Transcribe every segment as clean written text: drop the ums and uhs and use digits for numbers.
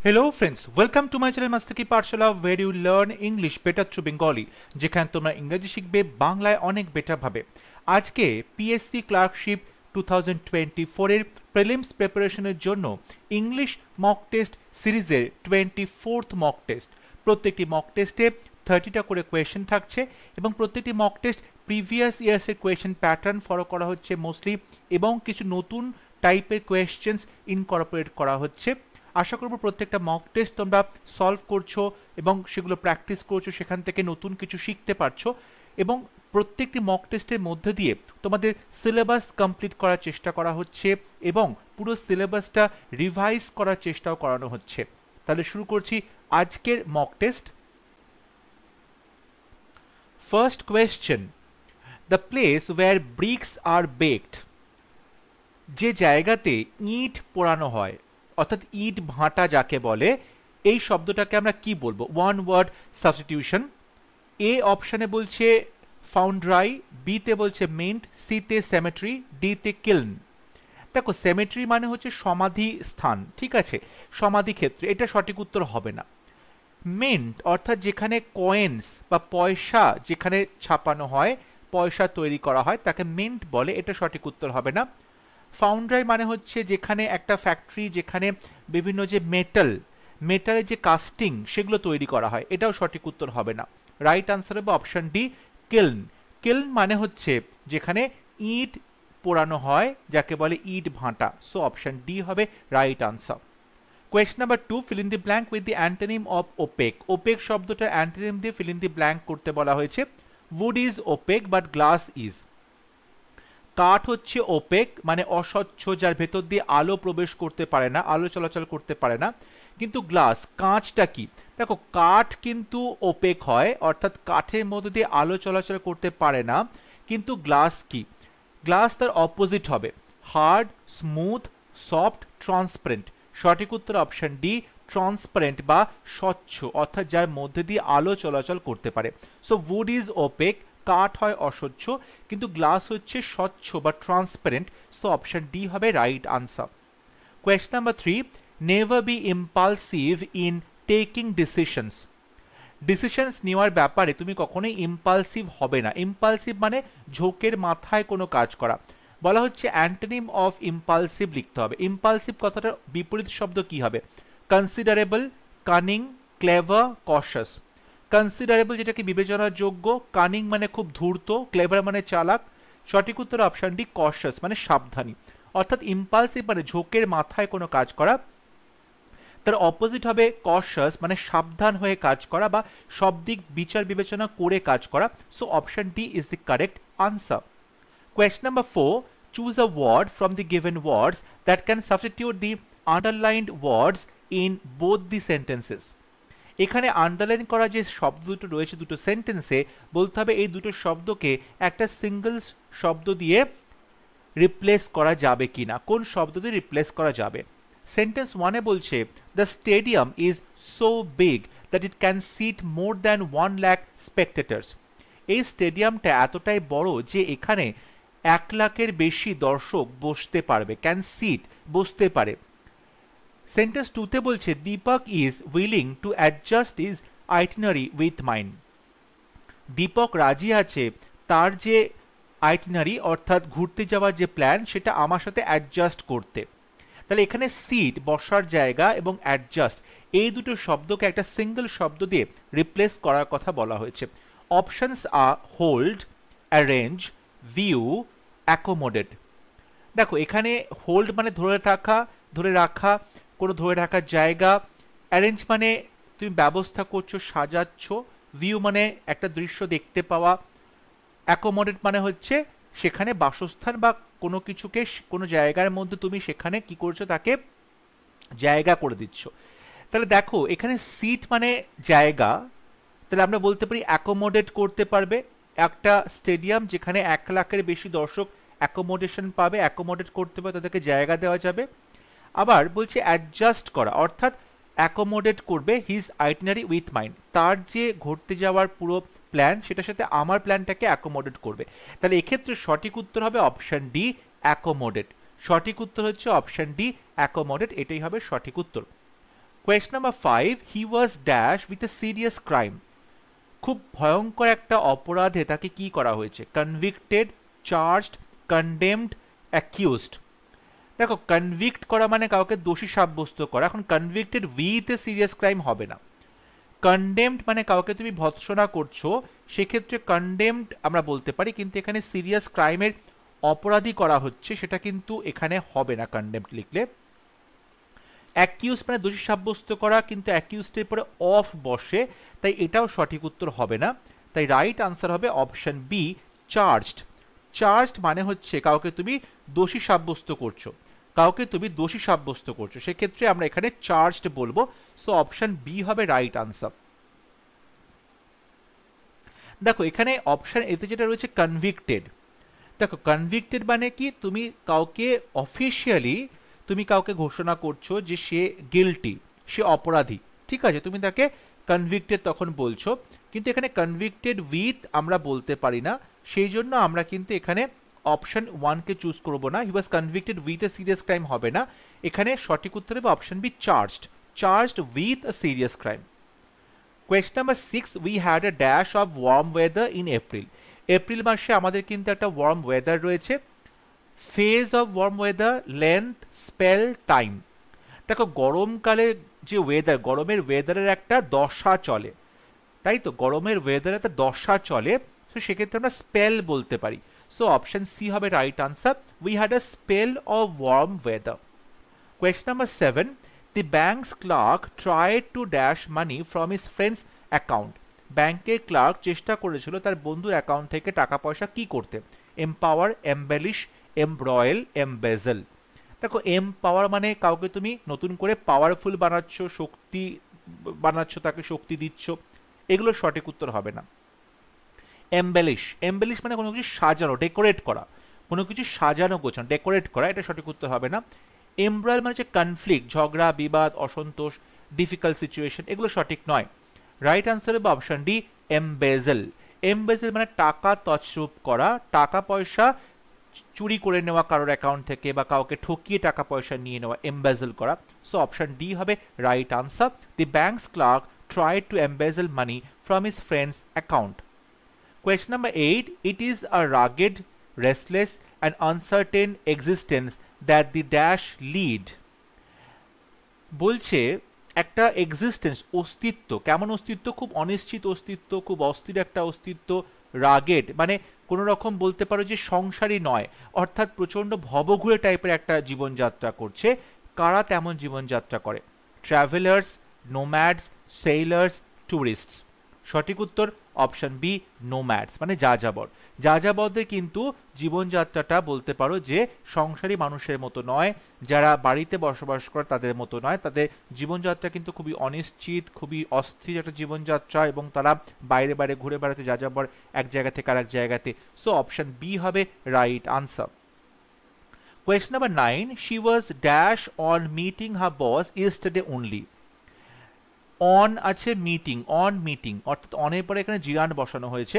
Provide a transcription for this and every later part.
Hello friends, welcome to my channel Mastaki Pathshala where you learn English better through Bengali যেখানে তোমরা ইংরেজি শিখবে বাংলায় অনেক বেটার ভাবে। আজকে পিএসসি ক্লার্কশিপ 2024 এর প্রিলিমস প্রিপারেশনের জন্য ইংলিশ মক টেস্ট সিরিজের 24th মক টেস্ট। প্রত্যেকটি মক টেস্টে 30টা করে কোয়েশ্চেন থাকছে এবং প্রত্যেকটি মক টেস্ট প্রিভিয়াস ইয়ার্সের কোয়েশ্চেন প্যাটার্ন ফলো করা হচ্ছে মোস্টলি এবং কিছু নতুন টাইপের কোয়েশ্চেন্স ইনকর্পোরেট করা হচ্ছে। আশা করব প্রত্যেকটা মক টেস্ট তোমরা সলভ করছো এবং সেগুলো প্র্যাকটিস করছো, সেখান থেকে নতুন কিছু শিখতে পারছো এবং প্রত্যেকটি মক টেস্টের মধ্যে দিয়ে তোমাদের সিলেবাস কমপ্লিট করার চেষ্টা করা হচ্ছে এবং পুরো সিলেবাসটা রিভাইজ করার চেষ্টাও করানো হচ্ছে। তাহলে শুরু করছি আজকের mock test. First question, the place where bricks are baked, যে জায়গাতে ইট পোড়ানো হয় অর্থাৎ ইট ভাঁটা যাকে বলে, এই শব্দটাকে আমরা কি বলবো? One word substitution. এ অপশনে বলছে ফাউন্ড্রাই, বি তে বলছে মিন্ট, সি তে সেমেট্রি, ডি তে কিলন। দেখো সেমেট্রি মানে হচ্ছে সমাধি স্থান, ঠিক আছে, সমাধি ক্ষেত্র, এটা সঠিক উত্তর হবে না। মিন্ট অর্থাৎ যেখানে কয়েন্স বা পয়সা যেখানে ছাপানো হয়, পয়সা তৈরি করা হয়, তাকে মিন্ট বলে, এটা সঠিক উত্তর হবে না। ফাউন্ড্রাই মানে হচ্ছে যেখানে একটা ফ্যাক্টরি যেখানে বিভিন্ন যে মেটালের যে কাস্টিং সেগুলো তৈরি করা হয়, এটাও সঠিক উত্তর হবে না। রাইট আনসার হবে অপশন ডি, কিলন। কিলন মানে হচ্ছে যেখানে ইট পোড়ানো হয় যাকে বলে ইট ভাঁটা। সো অপশন ডি হবে right answer. Question number 2, fill in the blank with the antonym of opaque. Opaque শব্দটার অ্যান্টোনিম দিয়ে ফিল ইন দি ব্ল্যাঙ্ক করতে বলা হয়েছে। Wood is opaque but glass is. কাঠ হচ্ছে ওপেক মানে অস্বচ্ছ, যার ভেতর দিয়ে আলো প্রবেশ করতে পারে না, আলো চলাচল করতে পারে না। কিন্তু গ্লাস, কাঁচটা কি? দেখো কাঠ কিন্তু ওপেক হয় অর্থাৎ কাঠের মধ্যে দিয়ে আলো চলাচল করতে পারে না, কিন্তু গ্লাস কি? গ্লাস তার অপোজিট হবে, হার্ড, স্মুথ, সফট, ট্রান্সপারেন্ট। সঠিক উত্তর অপশন ডি, ট্রান্সপারেন্ট বা স্বচ্ছ, অর্থাৎ যার মধ্যে দিয়ে আলো চলাচল করতে পারে। সো উড ইজ ওপেক, কাঠ হয় অস্বচ্ছ কিন্তু গ্লাস হচ্ছে স্বচ্ছ বা ট্রান্সপারেন্ট। সো অপশন ডি হবে right answer. Question number 3, never be impulsive in taking decisions. Decisions নেওয়ার ব্যাপারে তুমি কখনোই ইম্পালসিভ হবে না। ইম্পালসিভ মানে ঝোঁকের মাথায় কোনো কাজ করা। বলা হচ্ছে অ্যান্টোনিম অফ ইম্পালসিভ লিখতে হবে। ইম্পালসিভ কথাটার বিপরীত শব্দ কি হবে? Considerable, cunning, clever, cautious. Considerable যেটাকে বিবেচনার যোগ্য, কানিং মানে খুব ধূর্ত, ক্লেভার মানে চালাক। সঠিক উত্তর অপশন ডি, কশাস মানে সাবধানী। অর্থাৎ ইম্পালসিভ মানে ঝোঁকের মাথায় কোনো কাজ করা, তার অপোজিট হবে কশাস মানে সাবধান হয়ে কাজ করা বা সব দিক বিচার বিবেচনা করে কাজ করা। So option D is the correct answer. Question number 4, choose a word from the given words that can substitute the underlined words in both the sentences. এখানে আন্ডারলাইন করা যে শব্দ দুটো রয়েছে দুটো সেন্টেন্সে, বলতে হবে এই দুটো শব্দকে একটা সিঙ্গেল শব্দ দিয়ে রিপ্লেস করা যাবে কিনা, কোন শব্দ দিয়ে রিপ্লেস করা যাবে। সেন্টেন্স 1-এ বলছে the stadium is so big that it can sit more than 1 lakh স্পেকটেটার্স। এই স্টেডিয়ামটা এতটাই বড় যে এখানে 1 লাখের বেশি দর্শক বসতে পারবে, ক্যান সিট বসতে পারে। সেন্টেন্স 2-তে বলছে Deepak is willing to adjust is itinerary with mine. Deepak রাজি আছে তার যে আইটিনারি অর্থাৎ ঘুরতে যাওয়ার যে প্ল্যান সেটা আমার সাথে অ্যাডজাস্ট করতে। তাহলে এখানে সিট বসার জায়গা এবং অ্যাডজাস্ট এই দুটো শব্দকে একটা সিঙ্গেল শব্দ দিয়ে রিপ্লেস করার কথা বলা হয়েছে। অপশনস আর হোল্ড, অ্যারেঞ্জ, ভিউ, অ্যাকোমোডেট। দেখো এখানে হোল্ড মানে ধরে রাখা কোনো ধরে রাখার জায়গা, অ্যারেঞ্জ মানে তুমি ব্যবস্থা করছো, সাজাচ্ছ, ভিউ মানে একটা দৃশ্য দেখতে পাওয়া, অ্যাকোমোডেট মানে হচ্ছে সেখানে বাসস্থান বা কোনো কিছুকে কোনো জায়গার মধ্যে তুমি সেখানে কি করছো, তাকে জায়গা করে দিচ্ছ। তাহলে দেখো এখানে সিট মানে জায়গা, তাহলে আমরা বলতে পারি অ্যাকোমোডেট করতে পারবে একটা স্টেডিয়াম যেখানে 1 লাখের বেশি দর্শক অ্যাকোমোডেশন পাবে, অ্যাকোমোডেট করতে পারে, তাদেরকে জায়গা দেওয়া যাবে। আবার বলছে অ্যাডজাস্ট করা অর্থাৎ অ্যাকোমোডেট করবে হিজ আইটিনারি উইথ মাইন্ড, তার যে ঘুরতে যাওয়ার পুরো প্ল্যান সেটার সাথে আমার প্ল্যানটাকে অ্যাকোমোডেট করবে। তাহলে এক্ষেত্রে সঠিক উত্তর হবে অপশন ডি, অ্যাকোমোডেট। সঠিক উত্তর হচ্ছে অপশন ডি, অ্যাকোমোডেট, এটাই হবে সঠিক উত্তর। Question number 5, he was dash with a serious crime. খুব ভয়ঙ্কর একটা অপরাধে তাকে কি করা হয়েছে? Convicted, charged, condemned, accused. দেখো, কনভিক্ট করা মানে কাউকে দোষী সাব্যস্ত করা। এখন convicted with a serious crime হবে না। কনডেমড মানে কাউকে তুমি ভৎসনা করছো, সেক্ষেত্রে কনডেমড আমরা বলতে পারি, কিন্তু এখানে সিরিয়াস ক্রাইমের অপরাধী করা হচ্ছে, সেটা কিন্তু এখানে হবে না কনডেমড লিখলে। অ্যাকিউজ মানে দোষী সাব্যস্ত করা, কিন্তু অ্যাকিউজের পরে অফ বসে, তাই এটাও সঠিক উত্তর হবে না। তাই রাইট আনসার হবে অপশন বি, চার্জড। চার্জড মানে হচ্ছে কাউকে তুমি দোষী সাব্যস্ত করছো, কাউকে তুমি দোষী সাব্যস্ত করছো, সেক্ষেত্রে আমরা এখানে চার্জড বলবো। সো অপশন বি হবে রাইট আনসার। দেখো এখানে অপশন এতে যেটা রয়েছে কনভিক্টেড। দেখো কনভিক্টেড মানে কি, তুমি কাউকে অফিসিয়ালি তুমি কাউকে ঘোষণা করছো যে সে গিল্টি, সে অপরাধী, ঠিক আছে, তুমি তাকে কনভিক্টেড তখন বলছো। কিন্তু এখানে কনভিক্টেড উইথ আমরা বলতে পারি না, সেই জন্য আমরা কিন্তু এখানে অপশন 1 চুজ করব না। He was convicted with a serious crime হবে না, এখানে সঠিক উত্তর হবে option B, charged. Charged with a serious crime. Question number 6, we had a dash of warm weather in April. April মাসে আমাদের কিন্তু একটা ওয়ার্ম ওয়েদার রয়েছে। Phase of warm weather, length, spell, time. দেখো গরমকালে যে ওয়েদার, গরমের ওয়েদারের একটা দশা চলে, তাই তো, গরমের ওয়েদারে একটা দশা চলে, তো সেক্ষেত্রে আমরা স্পেল বলতে পারি। সো অপশন সি হবে right answer, we had a spell of warm weather. Question number 7, the bank's clerk tried to dash money from his friend's account. ব্যাংকের ক্লার্ক চেষ্টা করেছিল তার বন্ধুর অ্যাকাউন্ট থেকে টাকা পয়সা কি করতে? Empower, embellish, embroil, embezzle. দেখো এমপাওয়ার মানে কাউকে তুমি নতুন করে পাওয়ারফুল বানাচ্ছ, শক্তি বানাচ্ছ, তাকে শক্তি দিচ্ছ, এগুলো সঠিক উত্তর হবে না। এমবেলিশ, এমবেলিশ মানে কোনো কিছু সাজানো, ডেকোরেট করা, কোনো কিছু সাজানো গোছানো, ডেকোরেট করা, এটা সঠিক উত্তর হবে না। এমব্রয়েল মানে হচ্ছে কনফ্লিক্ট, ঝগড়া, বিবাদ, অসন্তোষ, ডিফিকাল্ট সিচুয়েশন, এগুলো সঠিক নয়। রাইট আনসার হবে অপশন ডি, এমবেজেল। এমবেজেল মানে টাকা তছরূপ করা, টাকা পয়সা চুরি করে নেওয়া কারোর অ্যাকাউন্ট থেকে, বা কাউকে ঠকিয়ে টাকা পয়সা নিয়ে নেওয়া, এমবেজেল করা। সো অপশন ডি হবে right answer, the bank's clerk tried to embezzle money from his friend's account. Question number 8, it is a rugged, restless and uncertain existence that the dash lead. বলছে একটা existence, অস্তিত্ব, কেমন অস্তিত্ব? খুব অনিশ্চিত অস্তিত্ব, খুব অস্থির একটা অস্তিত্ব। রাগেড মানে কোনো রকম বলতে পারো যে সংসারী নয়, অর্থাৎ প্রচণ্ড ভবঘুরে টাইপের একটা জীবনযাত্রা করছে। কারা তেমন জীবনযাত্রা করে? Travellers, nomads, sellers, tourists. সঠিক উত্তর অপশন বি, নোম্যাডস মানে যাযাবর। যাযাবরদের কিন্তু জীবনযাত্রাটা বলতে পারো যে সংসারী মানুষের মতো নয়, যারা বাড়িতে বসবাস করে তাদের মতো নয়, তাদের জীবনযাত্রা কিন্তু খুবই অনিশ্চিত, খুবই অস্থির একটা জীবনযাত্রা, এবং তারা বাইরে বাইরে ঘুরে বেড়াতে, যাযাবর এক জায়গা থেকে আরেক জায়গাতে। সো অপশন বি হবে right answer. Question number 9, she was dash on meeting her boss yesterday only. On আছে মিটিং, অন মিটিং, অর্থাৎ অনের পরে এখানে জিরান বসানো হয়েছে।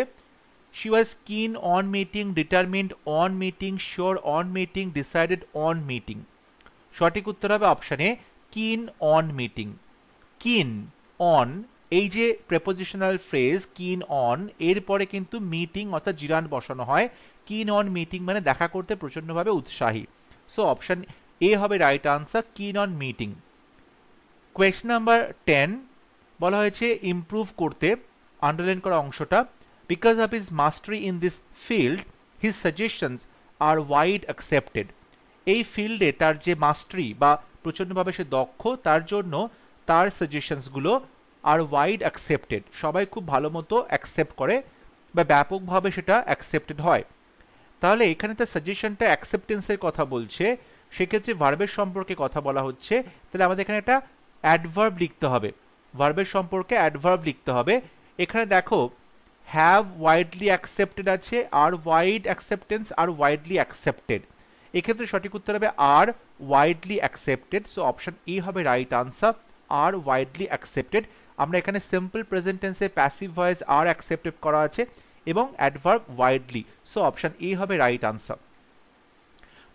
শি ওয়াজ কিন on meeting, determined on meeting, sure on meeting, decided on meeting. সঠিক উত্তর হবে অপশন এ, কিন অন মিটিং। কিন, অন, এই যে প্রেপোজিশনাল ফ্রেজ কিন অন, এরপরে কিন্তু মিটিং অর্থাৎ জিরান বসানো হয়। কিন অন মিটিং মানে দেখা করতে প্রচণ্ডভাবে উৎসাহী। সো অপশন এ হবে right answer, keen on meeting. Question number 10, বলা হয়েছে ইমপ্রুভ করতে, আন্ডারলাইন করা অংশটা, because of his mastery in this field his suggestions are wide accepted. এই ফিল্ডে তার যে মাস্টারি বা প্রচণ্ডভাবে সে দক্ষ, তার জন্য তার সাজেশনসগুলো আর ওয়াইড অ্যাকসেপ্টেড, সবাই খুব ভালো মতো অ্যাকসেপ্ট করে বা ব্যাপকভাবে সেটা অ্যাকসেপ্টেড হয়। তাহলে এখানে তার সাজেশনটা অ্যাকসেপ্টেন্সের কথা বলছে, সেক্ষেত্রে ভার্বের সম্পর্কে কথা বলা হচ্ছে, তাহলে আমাদের এখানে একটা অ্যাডভার্ব লিখতে হবে, ভার্বের সম্পর্কে অ্যাডভার্ব লিখতে হবে। এখানে দেখো হ্যাভ ওয়াইডলি অ্যাকসেপ্টেড আছে, are wide acceptance, are widely accepted. এক্ষেত্রে সঠিক উত্তর হবে are widely accepted. So option A হবে right answer, are widely accepted. আমরা এখানে সিম্পল প্রেজেন্ট টেন্সে প্যাসিভ ভয়েস আর অ্যাকসেপ্টেড করা আছে এবং adverb widely. So option A হবে right answer.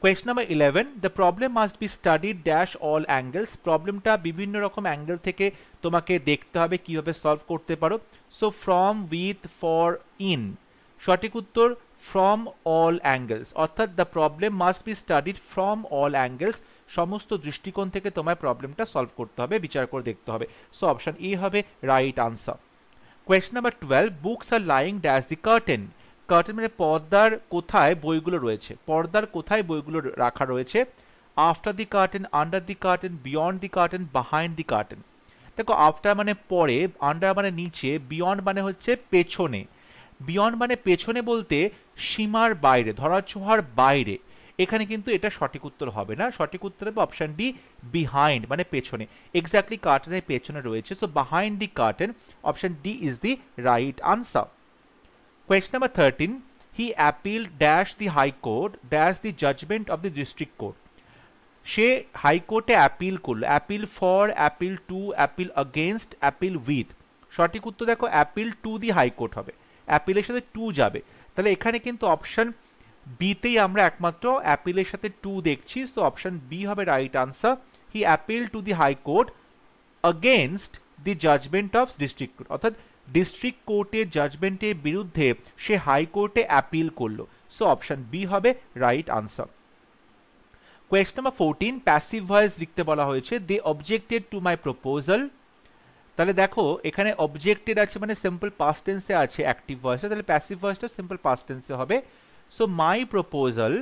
Question number 11, the problem must be studied dash all angles. প্রবলেমটা বিভিন্ন রকম অ্যাঙ্গেল থেকে তোমাকে দেখতে হবে কিভাবে সলভ করতে পারো। So from, with, for, in, সঠিক উত্তর ফ্রম অল অ্যাঙ্গেলস, অর্থাৎ the problem must be studied from all angles, সমস্ত দৃষ্টিকোণ থেকে তোমার প্রবলেমটা সলভ করতে হবে, বিচার করে দেখতে হবে। সো অপশন ই হবে right answer. Question number 12, books are lying dash the curtain. Curtain মানে পর্দার কোথায় বইগুলো রয়েছে, পর্দার কোথায় বইগুলো রাখা রয়েছে। After the curtain, under the curtain, beyond the curtain, behind the curtain. দেখো আফটার মানে পরে, আন্ডার মানে নিচে, বিয়ন্ড মানে হচ্ছে পেছনে। বিয়ন্ড মানে পেছনে বলতে সীমার বাইরে, ধরাছোঁয়ার বাইরে। এখানে কিন্তু এটা সঠিক উত্তর হবে না, সঠিক উত্তর হবে অপশন ডি, বিহাইন্ড মানে পেছনে। এক্স্যাক্টলি কার্টেনের পেছনে রয়েছে, so behind the curtain, option D is the right answer. Question number 13, he appealed dash the high court dash the judgment of the district court. সে হাইকোর্টে অ্যাপিল করলো, appeal for, appeal two, appeal against, appeal with. সঠিক উত্তর দেখো appeal to the high court হবে, অ্যাপিলের সাথে two যাবে। তাহলে এখানে কিন্তু অপশন বিতেই আমরা একমাত্র অ্যাপিলের সাথে টু দেখছি, তো অপশন বি হবে right answer. He appeal to the high court against the judgement of district court, অর্থাৎ ডিস্ট্রিক্ট কোর্টের জাজমেন্টের বিরুদ্ধে সে হাইকোর্টে অ্যাপিল করলো। সো অপশন বি হবে right answer. Question number 14, passive voice লিখতে বলা হয়েছে, they objected to my proposal. তাহলে দেখো এখানে অবজেক্টেড আছে মানে সিম্পল পাস্ট টেন্সে আছে অ্যাক্টিভ ভয়েসে, তাহলে প্যাসিভ ভয়েসটা সিম্পল পাস্ট টেন্সে হবে। সো মাই প্রপোজাল,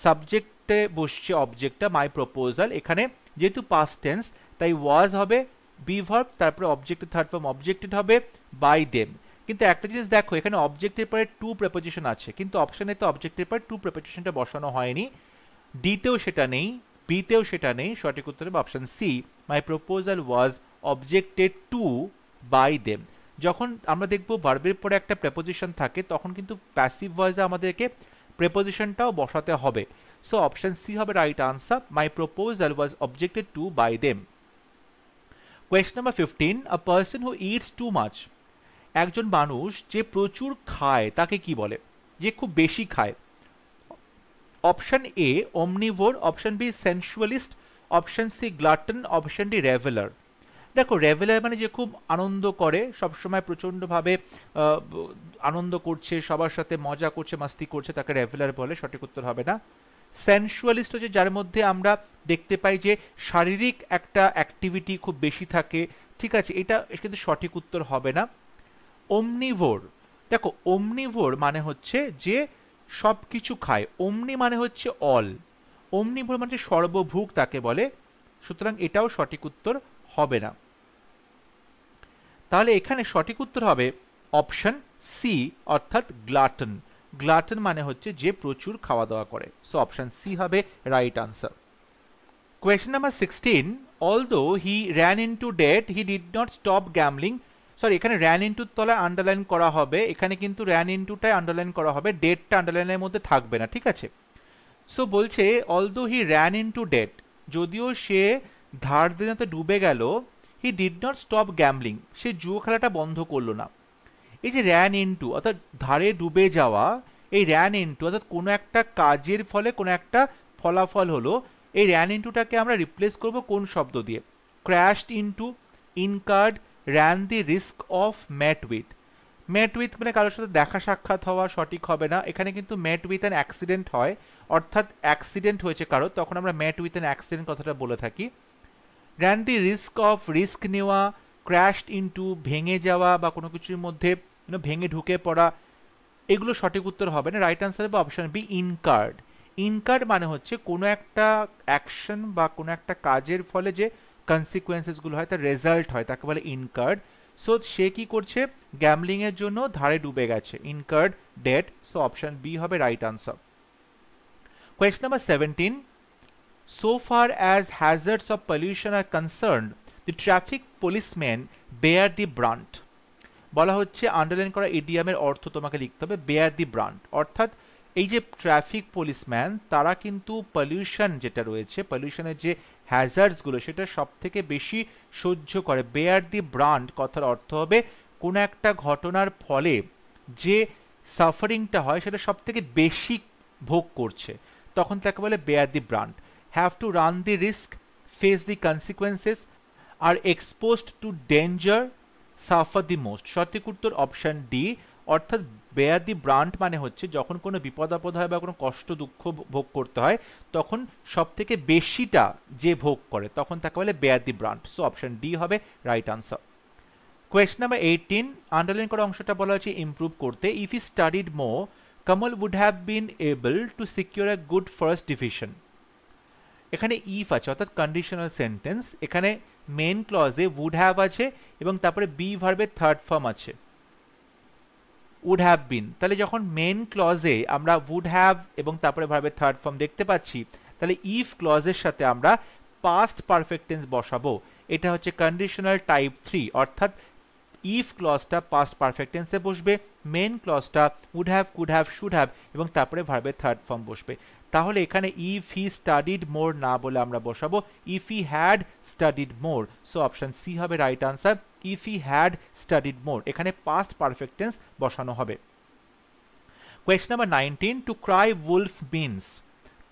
সাবজেক্টে বসছে অবজেক্টটা, মাই প্রপোজাল। এখানে যেহেতু পাস্ট টেন্স তাই ওয়াজ হবে বি ভার্ব, তারপরে অবজেক্টের থার্ড ফর্ম অবজেক্টেড হবে বাই দেম। কিন্তু একটা জিনিস দেখো, এখানে অবজেক্টের পরে টু প্রেপোজিশন আছে, কিন্তু অপশনে তো অবজেক্টের পরে টু প্রেপোজিশনটা বসানো হয়নি। ডিতেও সেটা নেই, বিতেও সেটা নেই, সঠিক উত্তর হবে option C, my proposal was objected to by them. যখন আমরা দেখবো ভার্বের পরে একটা প্রেপোজিশন থাকে তখন কিন্তু প্যাসিভ ভয়েসে আমাদেরকে প্রেপোজিশনটাও বসাতে হবে। সো অপশন সি হবে right answer, my proposal was objected to by them. Question number 15, a person who it's too much. একজন মানুষ যে প্রচুর খায় তাকে কি বলে, যে খুব বেশি খায়। Option A omnivore, option B sensualist, option C glutton, option D reveller. দেখো রেভেলার মানে যে খুব আনন্দ করে, সবসময় প্রচণ্ডভাবে আনন্দ করছে, সবার সাথে মজা করছে, মাস্তি করছে, তাকে রেভেলার বলে, সঠিক উত্তর হবে না। সেন্সুয়ালিস্ট হচ্ছে যার মধ্যে আমরা দেখতে পাই যে শারীরিক একটা অ্যাক্টিভিটি খুব বেশি থাকে, ঠিক আছে, এটা কিন্তু সঠিক উত্তর হবে না। ওমনিভোর, দেখো ওমনিভোর মানে হচ্ছে যে সব কিছু খায়, ওমনি মানে হচ্ছে অল, ওমনিভোর মানে সর্বভুক তাকে বলে, সুতরাং এটাও সঠিক উত্তর হবে না। তাহলে এখানে সঠিক উত্তর হবে অপশন সি, অর্থাৎ গ্লাটন। গ্লাটন মানে হচ্ছে যে প্রচুর খাওয়া দাওয়া করে, সো অপশন সি হবে right answer. Question number 16, although he ran into date he did not stop gambling. Sorry, এখানে র্যান ইনটুর তলায় আন্ডারলাইন করা হবে, এখানে কিন্তু র্যান ইনটুটাই আন্ডারলাইন করা হবে, ডেটটা আন্ডারলাইনের মধ্যে থাকবে না, ঠিক আছে। সো বলছে although he ran into debt, যদিও সে ধার দেনাতে ডুবে গেল, he did not stop gambling, সে জুয়ো খেলাটা বন্ধ করলো না। এই যে র্যান ইনটু অর্থাৎ ধারে ডুবে যাওয়া, এই র্যান ইনটু অর্থাৎ কোনো একটা কাজের ফলে কোনো একটা ফলাফল হলো, এই র্যান ইনটুটাকে আমরা রিপ্লেস করব কোন শব্দ দিয়ে, crashed into, incurred, ran the risk of, met with. Met with মানে কারোর সাথে দেখা সাক্ষাৎ হওয়া, সঠিক হবে না। এখানে কিন্তু ম্যাট উইথ অ্যান অ্যাক্সিডেন্ট হয়, অর্থাৎ অ্যাক্সিডেন্ট হয়েছে কারো, তখন আমরা ম্যাট উইথ অ্যান অ্যাক্সিডেন্ট কথাটা বলে থাকি। Ran the risk of, risk নেওয়া, ক্র্যাশড ইনটু, ভেঙে যাওয়া বা কোনো কিছুর মধ্যে ভেঙে ঢুকে পড়া, এগুলো সঠিক উত্তর হবে না। রাইট আনসার হবে অপশন বি, ইনকার্ড। ইনকার্ড মানে হচ্ছে কোনো একটা অ্যাকশন বা কোনো একটা কাজের ফলে যে কনসিকুয়েন্সেসগুলো হয়, তার রেজাল্ট হয়, তাকে বলে ইনকার্ড। সো সে কি করছে, গ্যামলিং এর জন্য ধারে ডুবে গেছে, incurred debt, so option B হবে right answer. Question number 17, so far as hazards of pollution are concerned, the traffic policemen bear the brunt. বলা হচ্ছে আন্ডারলাইন করা ইডিয়ামের অর্থ তোমাকে লিখতে হবে, বেয়ার দি ব্রান্ট, অর্থাৎ এই যে ট্রাফিক পুলিশম্যান তারা কিন্তু পলিউশন যেটা রয়েছে, পলিউশনের যে হ্যাজার্ডসগুলো সেটা সব থেকে বেশি সহ্য করে। বেয়ার দি ব্রান্ট কথার অর্থ হবে কোনো একটা ঘটনার ফলে যে সাফারিংটা হয় সেটা সব থেকে বেশি ভোগ করছে, তখন তাকে বলে bear the brunt. Have to run the risk, face the consequences, আর exposed to danger, suffer the most. সঠিক উত্তর অপশন ডি, অর্থাৎ বেয়ার দি ব্রান্ড মানে হচ্ছে যখন কোনো বিপদ আপদ হয় বা কোনো কষ্ট দুঃখ ভোগ করতে হয় তখন সব থেকে বেশিটা যে ভোগ করে তখন তাকে বলে bear the brunt. So option D হবে right answer. Question number 18, underline করা অংশটা বলা হচ্ছে ইমপ্রুভ করতে। ইফ হি স্টাডিড মোর, কামল would have been able to secure a good first division. এখানে ইফ আছে অর্থাৎ কন্ডিশনাল সেন্টেন্স, এখানে মেন ক্লজে উড হ্যাভ আছে এবং তারপরে বি ভার্বের থার্ড ফর্ম আছে উড হ্যাভ বিন। তাহলে যখন মেন ক্লজে আমরা উড হ্যাভ এবং তারপরে ভার্বের থার্ড ফর্ম দেখতে পাচ্ছি, তাহলে ইফ ক্লজের সাথে আমরা পাস্ট পারফেক্ট টেন্স বসাবো। এটা হচ্ছে কন্ডিশনাল টাইপ 3, অর্থাৎ ইফ ক্লজটা পাস্ট পারফেক্ট টেন্সে বসবে, মেন ক্লজটা would have, could have, should have এবং তারপরে ভার্বের থার্ড ফর্ম বসবে। তাহলে এখানে ইফ হি স্টাডিড মোর না বলে আমরা বসাবো if he had studied more. So option C হবে right answer, if he had studied more. এখানে পাস্ট পারফেক্ট টেন্স বসানো হবে। Question number 19, to cry wolf means.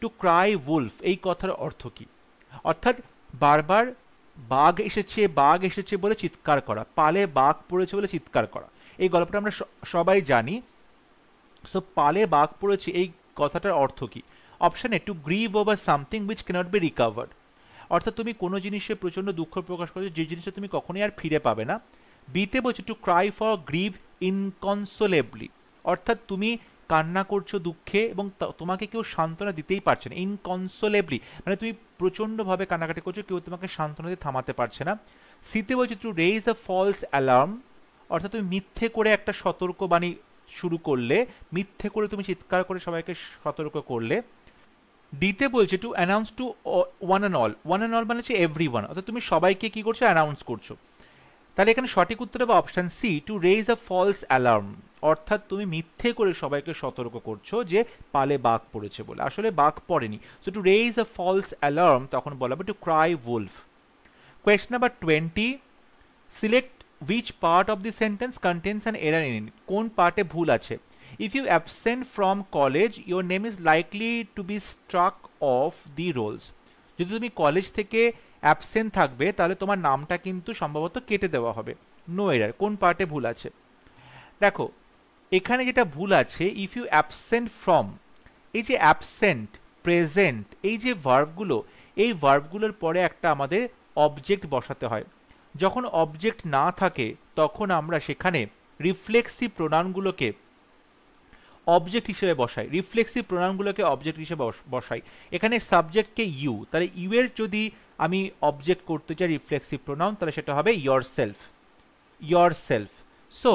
To cry wolf এই কথার অর্থ কি? অর্থাৎ বারবার বাঘ এসেছে বলে চিৎকার করা, পালে বাঘ পড়েছে বলে চিৎকার করা। এই গল্পটা আমরা সবাই জানি। সো পালে বাঘ পড়েছে এই কথাটার অর্থ কি? Option A, to grieve over something which cannot be recovered. অর্থাৎ তুমি কোনো জিনিসে প্রচন্ড দুঃখ প্রকাশ করছো যে জিনিসটা তুমি কখনোই আর ফিরে পাবে না। বিতে বলছে টু ক্রাই ফর গ্রিভ ইনকনসোলেবলি, অর্থাৎ তুমি কান্না করছো দুঃখে এবং তোমাকে কেউ সান্ত্বনা দিতেই পারছে না। ইনকনসোলেবলি মানে তুমি প্রচন্ডভাবে কান্নাকাটি করছো, কেউ তোমাকে সান্ত্বনা দিয়ে থামাতে পারছে না। সিতে বলছে to raise a false alarm, অর্থাৎ তুমি মিথ্যে করে একটা সতর্কবাণী শুরু করলে, মিথ্যে করে তুমি চিৎকার করে সবাইকে সতর্ক করলে। ডিতে বলছে to announce to one and all. One and all মানে হচ্ছে এভরিওয়ান, অর্থাৎ তুমি সবাইকে কি করছো? অ্যানাউন্স করছো। তাহলে এখানে সঠিক উত্তর হবে option C, to raise a false alarm, অর্থাৎ তুমি মিথ্যে করে সবাইকে সতর্ক করছো যে পালে বাঘ পড়েছে বলে, আসলে বাঘ পড়েনি। So to raise a false alarm তখন বলা হবে to cry wolf. Question number 20, select which part of the sentence contains an error in it। কোন পার্টে ভুল আছে? if you absent from college your name is likely to be struck off the rolls। যদি তুমি college থেকে absent থাকবে তাহলে তোমার নামটা কিন্তু সম্ভবত কেটে দেওয়া হবে। No error. কোন পার্টে ভুল আছে? দেখো এখানে যেটা ভুল আছে, ইফ ইউ অ্যাবসেন্ট ফ্রম, এই যে অ্যাবসেন্ট, প্রেজেন্ট, এই যে ভার্বগুলো, এই ভার্বগুলোর পরে একটা আমাদের অবজেক্ট বসাতে হয়। যখন অবজেক্ট না থাকে তখন আমরা সেখানে রিফ্লেক্সিভ প্রোনাউনগুলোকে অবজেক্ট হিসেবে বসাই, রিফ্লেক্সিভ প্রোনাউনগুলোকে অবজেক্ট হিসেবে বসাই। এখানে সাবজেক্টকে ইউ, তাহলে ইউ এর যদি আমি অবজেক্ট করতে চাই রিফ্লেক্সিভ প্রোনাউন তাহলে সেটা হবে yourself, yourself. So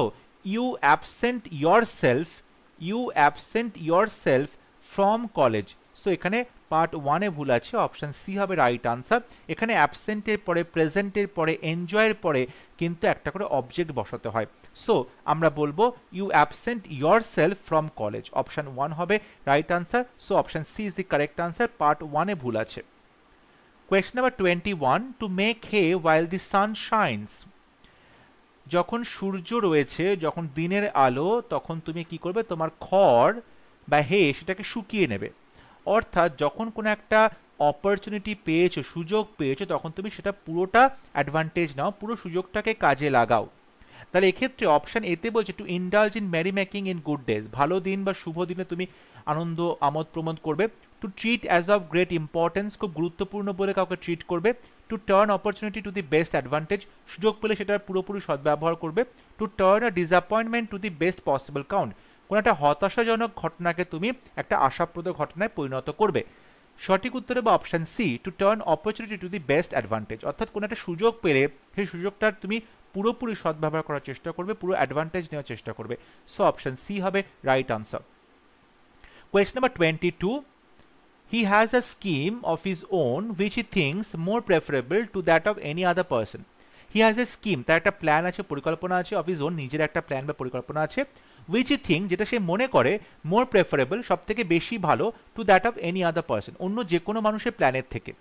you absent yourself from college. So এখানে পার্ট 1-এ ভুল আছে, অপশন সি হবে রাইট আনসার। এখানে অ্যাবসেন্টের পরে, প্রেজেন্টের পরে, এনজয়ের পরে কিন্তু একটা করে অবজেক্ট বসাতে হয়। সো আমরা বলবো you absent yourself from college, option 1 হবে right answer. So option C is the correct answer, part 1-এ ভুল আছে। Question number 21, to make hay while the sun shines. যখন সূর্য রয়েছে, যখন দিনের আলো, তখন তুমি কি করবে? তোমার খড় বা হে সেটাকে শুকিয়ে নেবে। অর্থাৎ যখন কোনো একটা অপরচুনিটি পেয়েছো, সুযোগ পেয়েছো, তখন তুমি সেটা পুরোটা অ্যাডভান্টেজ নাও, পুরো সুযোগটাকে কাজে লাগাও। তাহলে এক্ষেত্রে অপশন এতে বলছে to indulge in merrymaking in good days, ভালো দিন বা শুভ দিনে তুমি আনন্দ আমোদ প্রমোদ করবে। To treat as of great importance, খুব গুরুত্বপূর্ণ বলে কাউকে ট্রিট করবে। Two turn opportunity to the best advantage, সুযোগ পেলে সেটার পুরোপুরি সদ্ব্যবহার করবে। To turn a disappointment two the best possible count, কোনো একটা হতাশাজনক ঘটনাকে তুমি একটা আশাপ্রদ ঘটনায় পরিণত করবে। সঠিক উত্তর হবে option C, to turn opportunity to the best advantage, অর্থাৎ কোনো একটা সুযোগ পেলে সেই সুযোগটার তুমি পুরোপুরি সদ্ব্যবহার করার চেষ্টা করবে, পুরো অ্যাডভান্টেজ নেওয়ার চেষ্টা করবে। সো অপশন সি হবে right answer. Question number 22, he has a scheme of his own which he thinks more preferable to that of any other person। he has a scheme, তার একটা প্ল্যান আছে, পরিকল্পনা আছে, of his own, নিজের একটা plan বা পরিকল্পনা আছে, which he thinks, যেটা সে মনে করে, more preferable, সব থেকে বেশি ভালো, to that of any other person, অন্য যে কোনো মানুষের প্ল্যানের থেকে।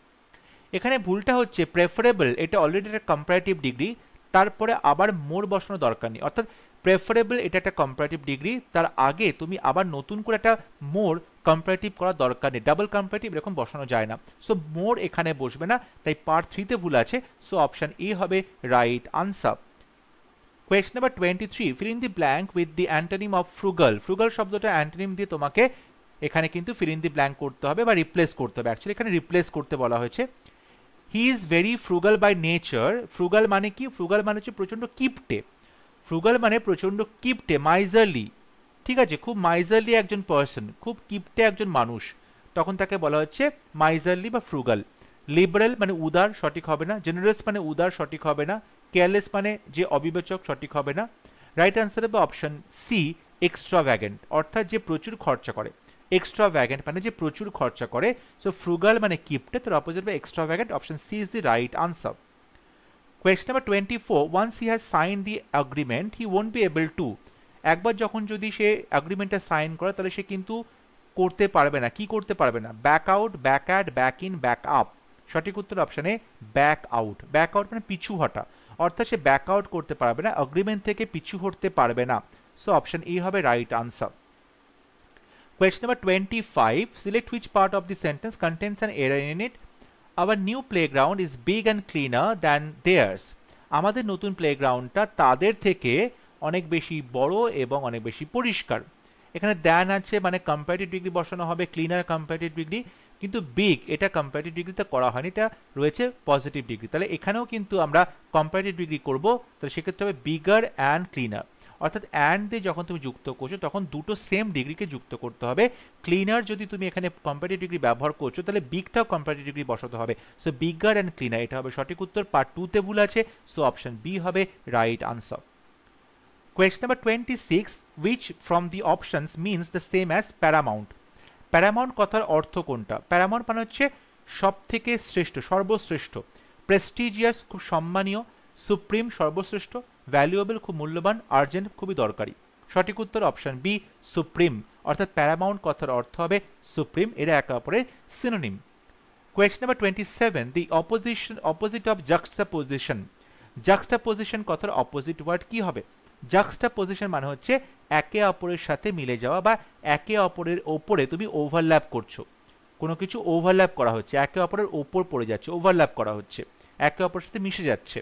এখানে ভুলটা হচ্ছে প্রেফারেবল, এটা অলরেডি একটা কম্পারেটিভ ডিগ্রি, তারপরে আবার মোর বসানো দরকার নেই। অর্থাৎ প্রেফারেবল এটা একটা কম্পারেটিভ ডিগ্রি, তার আগে তুমি আবার নতুন করে একটা মোর কম্পারেটিভ করার দরকার নেই, ডাবল কম্পারেটিভ এরকম বসানো যায় না। সো মোর এখানে বসবে না, তাই পার্ট 3-তে ভুল আছে। সো অপশন এ হবে right answer. Question number 23, feel in the blank with the antonym of frugal. Frugal শব্দটা অ্যান্টোনিম দিয়ে তোমাকে এখানে কিন্তু ফিল ইন দি ব্ল্যাঙ্ক করতে হবে বা রিপ্লেস করতে হবে। অ্যাকচুয়ালি এখানে রিপ্লেস করতে বলা হয়েছে। He is very frugal by nature. Frugal মানে কি? ফ্রুগাল মানে হচ্ছে প্রচণ্ড কিপটে। ফ্রুগাল মানে প্রচণ্ড কিপটে, মাইজারলি, ঠিক আছে, খুব মাইজারলি একজন পার্সন, খুব কিপটে একজন মানুষ, তখন তাকে বলা হচ্ছে মাইজারলি বা ফ্রুগাল। লিবারেল মানে উদার, সঠিক হবে না। জেনারেস মানে উদার, সঠিক হবে না। কেয়ারলেস মানে যে অবিবেচক, সঠিক হবে না। রাইট অ্যান্সার হবে অপশন সি, এক্সট্রাভ্যাগেন্ট, অর্থাৎ যে প্রচুর খরচা করে। এক্সট্রাভ্যাগেন্ট মানে যে প্রচুর খরচা করে। সো ফ্রুগাল মানে কিপটে, তার অপোজিট হবে extravagant. Option C is the right answer. Question number 24, once he has sign the agreement he won't be able to. একবার যখন যদি সে অ্যাগ্রিমেন্টটা সাইন করে তাহলে সে কিন্তু করতে পারবে না। কি করতে পারবে না? Back out, back add, back in, back up. সঠিক উত্তর অপশনে ব্যাক আউট। ব্যাক আউট মানে পিছু হটা, অর্থাৎ সে ব্যাক আউট করতে পারবে না, অ্যাগ্রিমেন্ট থেকে পিছু হটতে পারবে না। সো অপশন এ হবে right answer. Question number 25, select which part of the sentence contains an error in it. Our new playground is big and cleaner than theirs. আমাদের নতুন প্লেগ্রাউন্ডটা তাদের থেকে অনেক বেশি বড় এবং অনেক বেশি পরিষ্কার। এখানে দ্যান আছে মানে কম্পারেটিভ ডিগ্রি বসানো হবে, ক্লিনার কম্পারেটিভ ডিগ্রি, কিন্তু বিগ এটা কম্পারেটিভ ডিগ্রিতে করা হয়নি, এটা রয়েছে পজিটিভ ডিগ্রি। তাহলে এখানেও কিন্তু আমরা কম্পারেটিভ ডিগ্রি করব, তাহলে সেক্ষেত্রে হবে বিগার অ্যান্ড ক্লিনার। অর্থাৎ অ্যান্ড দিয়ে যখন তুমি যুক্ত করছো তখন দুটো সেম ডিগ্রিকে যুক্ত করতে হবে। ক্লিনার যদি তুমি এখানে কম্পারেটিভ ডিগ্রি ব্যবহার করছো তাহলে বিগটাও কম্পারেটিভ ডিগ্রি বসাতে হবে। সো বিগার অ্যান্ড ক্লিনার এটা হবে সঠিক উত্তর। পার্ট 2-তে ভুল আছে, সো অপশন বি হবে right answer. Question number 26, which from the options means the same as paramount? Paramount কথার অর্থ কোনটা? প্যারামাউন্ট মানে হচ্ছে সব থেকে শ্রেষ্ঠ, সর্বশ্রেষ্ঠ। প্রেস্টিজিয়াস খুব সম্মানীয়, সুপ্রিম সর্বশ্রেষ্ঠ, ভ্যালুয়েবল খুব মূল্যবান, আর্জেন্ট খুবই দরকারি। সঠিক উত্তর অপশন বি, সুপ্রিম। অর্থাৎ প্যারামাউন্ট কথার অর্থ হবে সুপ্রিম, এরা একে অপরের synonym. Question number 27, the opposite of juxtaposition. juxtaposition কথার অপোজিট ওয়ার্ড কি হবে? জাক্সটাপোজিশন মানে হচ্ছে একে অপরের সাথে মিলে যাওয়া বা একে অপরের ওপরে তুমি ওভারল্যাপ করছো, কোনো কিছু ওভারল্যাপ করা হচ্ছে, একে অপরের ওপর পড়ে যাচ্ছে, ওভারল্যাপ করা হচ্ছে, একে অপরের সাথে মিশে যাচ্ছে।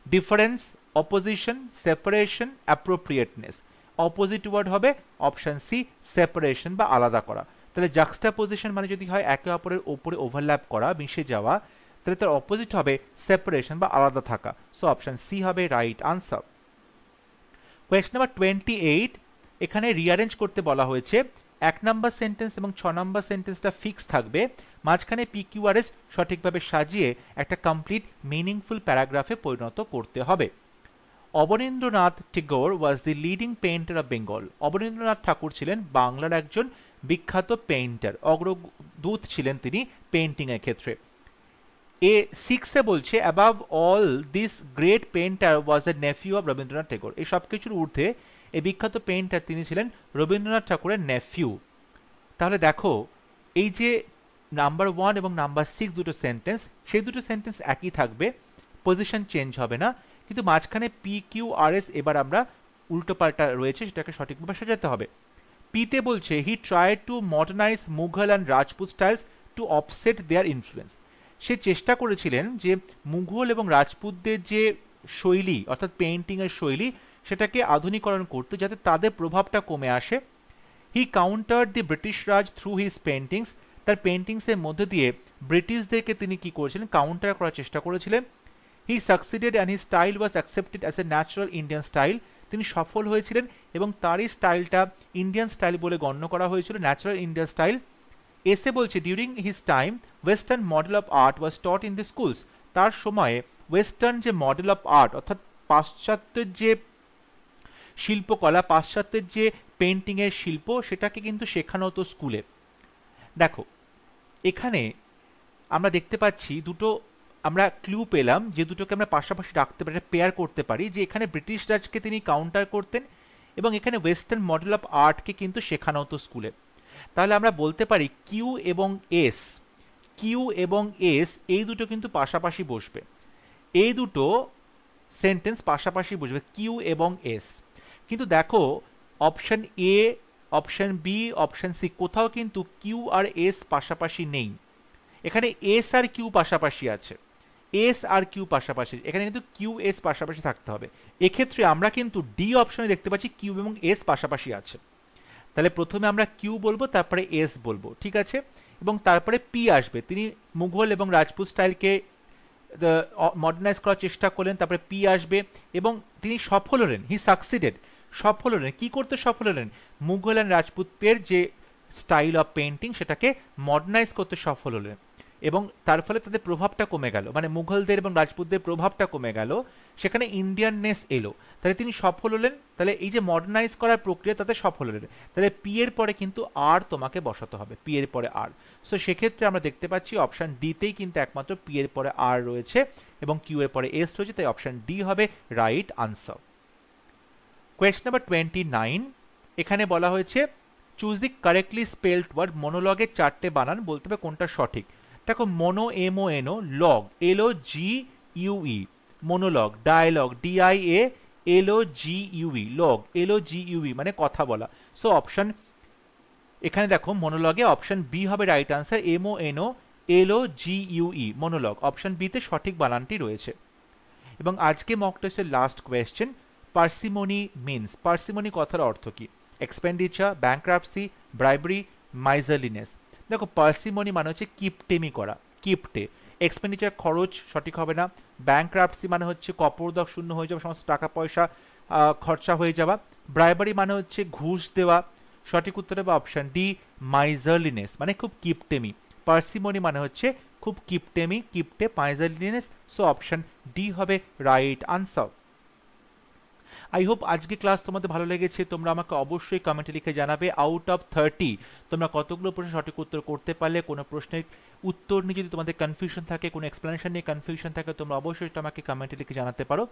Difference, opposition, separation, appropriateness. Opposite word হবে অপশন সি, সেপারেশন বা আলাদা করা। তাহলে জাক্সটাপোজিশন মানে যদি হয় একে অপরের ওপরে ওভারল্যাপ করা, মিশে যাওয়া, তাহলে তার অপোজিট হবে সেপারেশন বা আলাদা থাকা। সো অপশন সি হবে রাইট আনসার। কোয়েশ্চন নাম্বার 28, এখানে রিঅ্যারেঞ্জ করতে বলা হয়েছে। 1 নম্বর সেন্টেন্স এবং 6 নম্বর সেন্টেন্সটা ফিক্স থাকবে, মাঝখানে PQRS সঠিকভাবে সাজিয়ে একটা কমপ্লিট মিনিংফুল প্যারাগ্রাফে পরিণত করতে হবে। Abanindranath Tagore was the leading painter of Bengal. Abanindranath Thakur ছিলেন বাংলার একজন বিখ্যাত পেইন্টার, অগ্রদূত ছিলেন তিনি পেইন্টিংয়ের ক্ষেত্রে। A6-এ বলছে above all this great painter was a nephew of Rabindranath Tagore. এই সব কিছুর ঊর্ধ্বে এই বিখ্যাত পেইন্টার তিনি ছিলেন রবীন্দ্রনাথ ঠাকুরের নেফিউ। তাহলে দেখো এই যে নাম্বার 1 এবং নাম্বার 6 দুটো সেন্টেন্স, সেই দুটো সেন্টেন্স একই থাকবে, পজিশন চেঞ্জ হবে না, কিন্তু মাঝখানে PQRS এবার আমরা উল্টো পাল্টা রয়েছে, সেটাকে সঠিকভাবে সাজাতে হবে। পিতে বলছে he tried to modernise Mughal and Rajput styles to offset their influence. সে চেষ্টা করেছিলেন যে মুঘল এবং রাজপুতদের যে শৈলী অর্থাৎ পেইন্টিংয়ের শৈলী সেটাকে আধুনিকরণ করতে, যাতে তাদের প্রভাবটা কমে আসে। He countered the British Raj through his paintings. তার পেইন্টিংসের মধ্যে দিয়ে ব্রিটিশদেরকে তিনি কি করেছিলেন? কাউন্টার করার চেষ্টা করেছিলেন। হি succeeded and his style was accepted as a natural Indian style. তিনি সফল হয়েছিলেন এবং তারই স্টাইলটা ইন্ডিয়ান স্টাইল বলে গণ্য করা হয়েছিল, ন্যাচারাল ইন্ডিয়ান স্টাইল। এসে বলছে during his time western model of art was taught in the schools. তার সময়ে ওয়েস্টার্ন যে মডেল অফ আর্ট অর্থাৎ পাশ্চাত্যের যে শিল্পকলা, পাশ্চাত্যের যে পেইন্টিংয়ের শিল্প, সেটাকে কিন্তু শেখানো হতো স্কুলে। দেখো এখানে আমরা দেখতে পাচ্ছি দুটো আমরা ক্লু পেলাম, যে দুটোকে আমরা পাশাপাশি রাখতে পারি, পেয়ার করতে পারি, যে এখানে ব্রিটিশ রাজকে তিনি কাউন্টার করতেন এবং এখানে ওয়েস্টার্ন মডেল অফ আর্টকে কিন্তু শেখানো হতো স্কুলে। তাহলে আমরা বলতে পারি কিউ এবং এস এই দুটো কিন্তু পাশাপাশি বসবে, এই দুটো সেন্টেন্স পাশাপাশি বসবে কিউ এবং এস। কিন্তু দেখো option A option B, option C, কোথাও কিন্তু কিউ আর এস পাশাপাশি নেই। এখানে এস আর কিউ পাশাপাশি আছে, এস আর কিউ পাশাপাশি, এখানে কিন্তু কিউ এস পাশাপাশি থাকতে হবে। এক্ষেত্রে আমরা কিন্তু ডি অপশনে দেখতে পাচ্ছি কিউ এবং এস পাশাপাশি আছে। তাহলে প্রথমে আমরা কিউ বলবো, তারপরে এস বলবো, ঠিক আছে? এবং তারপরে পি আসবে। তিনি মুঘল এবং রাজপুত স্টাইলকে মডার্নাইজ করার চেষ্টা করলেন, তারপরে পি আসবে এবং তিনি সফল হলেন, হি সাকসিডেড, সফল হলেন। কি করতে সফল হলেন? মুঘল অ্যান্ড রাজপুতের যে স্টাইল অফ পেন্টিং সেটাকে মডার্নাইজ করতে সফল হলেন এবং তার ফলে তাদের প্রভাবটা কমে গেল, মানে মুঘলদের এবং রাজপুতদের প্রভাবটা কমে গেল, সেখানে ইন্ডিয়াননেস এলো। তাহলে তিনি সফল হলেন। তাহলে এই যে মডার্নাইজ করার প্রক্রিয়া তাতে সফল হলেন। তাহলে পি এর পরে কিন্তু আর তোমাকে বসাতে হবে, পি এর পরে আর। সো সেক্ষেত্রে আমরা দেখতে পাচ্ছি অপশন ডিতেই কিন্তু একমাত্র পি এর পরে আর রয়েছে এবং কিউ এর পরে এস রয়েছে, তাই অপশন ডি হবে রাইট আনসার। কোয়েশ্চন নাম্বার 29, এখানে বলা হয়েছে choose the correctly spelled word, মনোলগের 4টে বানান বলতে হবে কোনটা সঠিক। দেখো mono, M O N O, log L O G U E, monologue, dialogue D I A L O G U E, log L O G U E মানে কথা বলা। সো অপশন এখানে দেখো মনোলগে অপশন বি হবে right answer, M O N O L O G U E, monologue, option বিতে সঠিক বানানটি রয়েছে। এবং আজকে মক টেস্টের last question, parsimony means, parsimony কথার অর্থ কি? Expenditure, bankruptcy, bribery, miserliness. দেখো পার্সিমনি মানে হচ্ছে কিপটেমি করা, কিপটে। এক্সপেন্ডিচার খরচ, সঠিক হবে না। ব্যাংক্রাপসি মানে হচ্ছে কপরদক শূন্য হয়ে যাওয়া, সমস্ত টাকা পয়সা খরচা হয়ে যাওয়া। ব্রাইবারি মানে হচ্ছে ঘুষ দেওয়া, সঠিক উত্তর হবে অপশন ডি মাইজারলিনেস, মানে খুব কিপটেমি। পার্সিমনি মানে হচ্ছে খুব কিপটেমি, কিপটে, মাইজারলিনেস। সো অপশন ডি হবে রাইট আনসার। আই হোপ আজকে ক্লাস তোমাদের ভালো লেগেছে। তোমরা আমাকে অবশ্যই কমেন্টে লিখে জানাবে আউট অফ 30 তোমরা কতগুলো প্রশ্ন সঠিক উত্তর করতে পারলে। কোনো প্রশ্নের উত্তর নিয়ে যদি তোমাদের কনফিউশন থাকে, কোনো এক্সপ্লেনেশন নিয়ে কনফিউশন থাকে, তোমরা অবশ্যই আমাকে কমেন্টে লিখে জানাতে পারো।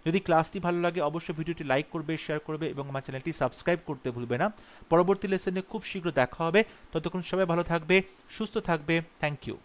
যদি ক্লাসটি ভালো লাগে অবশ্যই ভিডিওটি লাইক করবে, শেয়ার করবে এবং আমার চ্যানেলটি সাবস্ক্রাইব করতে ভুলবে না। পরবর্তী লেসনে খুব শীঘ্র দেখা হবে। ততক্ষণ সবাই ভালো থাকবে, সুস্থ থাকবে। Thank you.